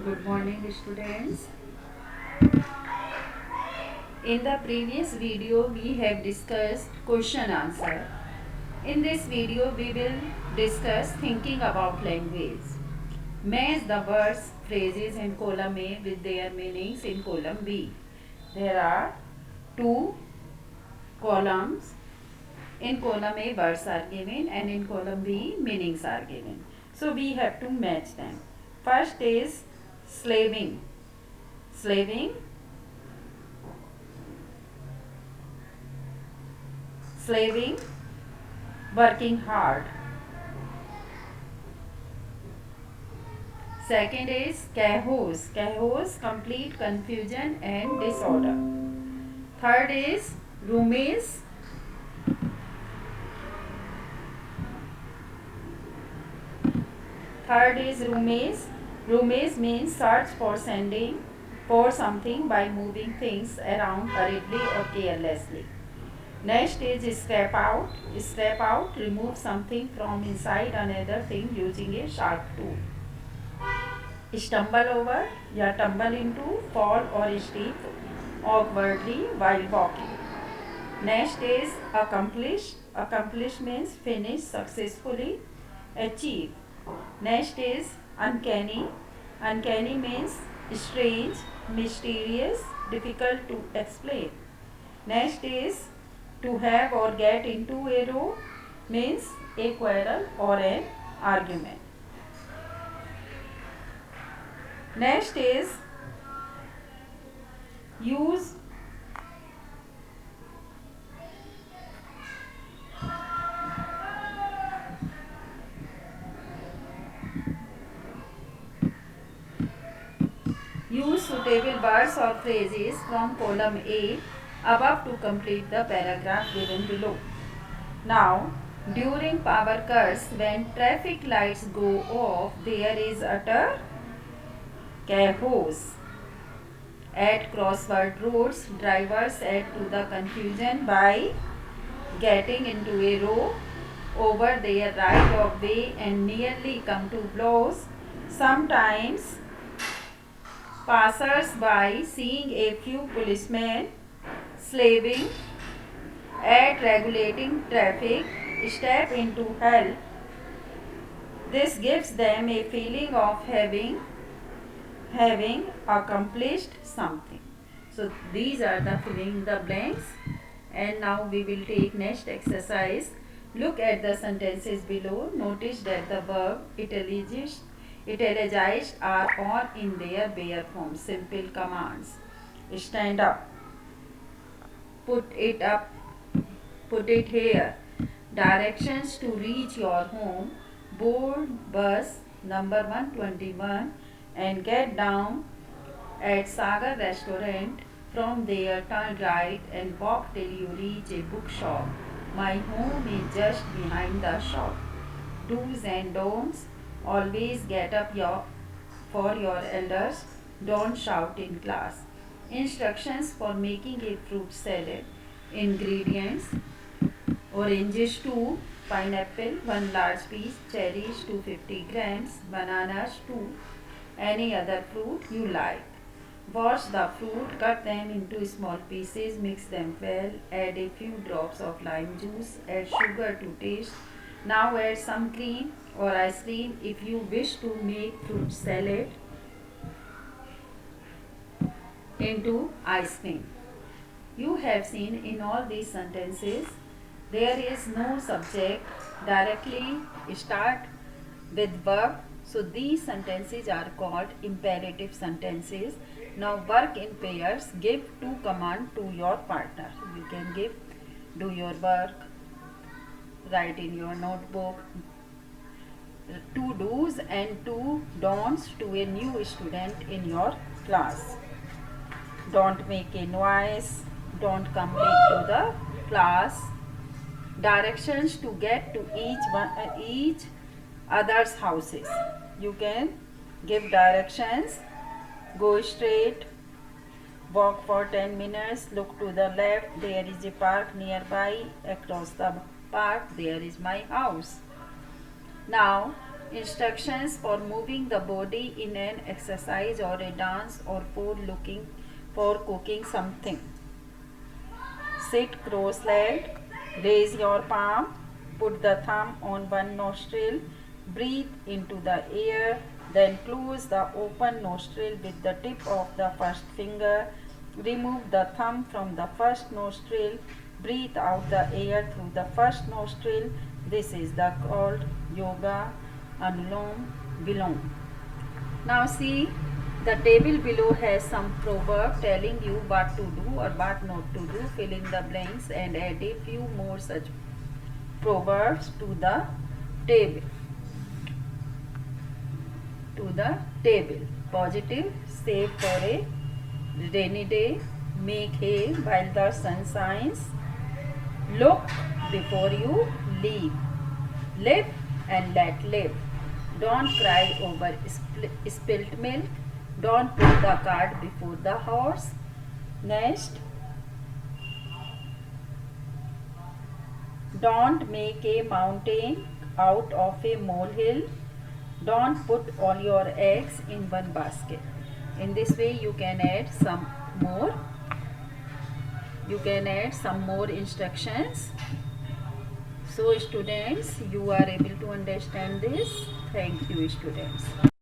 Good morning, students. In the previous video, we have discussed question answer. In this video, we will discuss thinking about language. Match the words, phrases in column A with their meanings in column B. There are two columns. In column A, words are given, and in column B, meanings are given. So we have to match them. First is slaving. Slaving, slaving, working hard. Second is chaos. Chaos, complete confusion and disorder. Third is rummage. Third is rummage. Rummage means search for sending for something by moving things around hurriedly or carelessly. Next is scrape out. Scrape out, remove something from inside another thing using a sharp tool. Stumble over या tumble into, fall or step awkwardly while walking. Next is accomplish. Accomplish means finish successfully, achieve. Next is uncanny. Uncanny means strange, mysterious, difficult to explain. Next is to have or get into a row means a quarrel or an argument. Next is use. Use suitable words or phrases from column A above to complete the paragraph given below. Now, during power cuts, when traffic lights go off, there is utter chaos. At crossword roads, drivers add to the confusion by getting into a row over their right of way and nearly come to blows. Sometimes passers-by, seeing a few policemen slaving at regulating traffic, step in to help. This gives them a feeling of having accomplished something. So these are the filling the blanks, and now we will take next exercise. Look at the sentences below. Notice that the verb italicized are all in their bare form. Simple commands. Stand up, put it up, put it here. Directions to reach your home. Board bus number 121 and get down at Sagar restaurant. From there turn right and walk till you reach a bookshop. My home is just behind the shop. Do's and don'ts. Always get up for your elders. Don't shout in class. Instructions for making a fruit salad. Ingredients: oranges 2, pineapple 1 large piece, cherries 250 grams, bananas 2, any other fruit you like. Wash the fruit, cut them into small pieces, mix them well, add a few drops of lime juice, add sugar to taste. Now add some cream or ice cream if you wish to make fruit salad into ice cream. You have seen in all these sentences there is no subject, directly start with verb. So these sentences are called imperative sentences. Now work in pairs. Give 2 commands to your partner. You can give do your work, write in your notebook. 2 do's and 2 don'ts to a new student in your class. Don't make a noise. Don't come late to the class. Directions to get to each other's houses. You can give directions. Go straight. Walk for 10 minutes. Look to the left. There is a park nearby. Across the park there is my house. Now Instructions for moving the body in an exercise or a dance or for cooking something. Sit cross-legged, raise your palm, put the thumb on one nostril, breathe into the air, then close the open nostril with the tip of the first finger. Remove the thumb from the first nostril, breathe out the air through the first nostril. This is called yoga Anulom Vilom. Now see, the table below has some proverb telling you what to do or what not to do. Fill in the blanks and add a few more such proverbs to the table. Positive, save for a rainy day, make hay while the sun shines, look before you leave, live and let live. Don't cry over spilt milk. Don't put the cart before the horse. Next, don't make a mountain out of a molehill. Don't put all your eggs in one basket. In this way you can add some more. Instructions. So students, you are able to understand this. Thank you, students.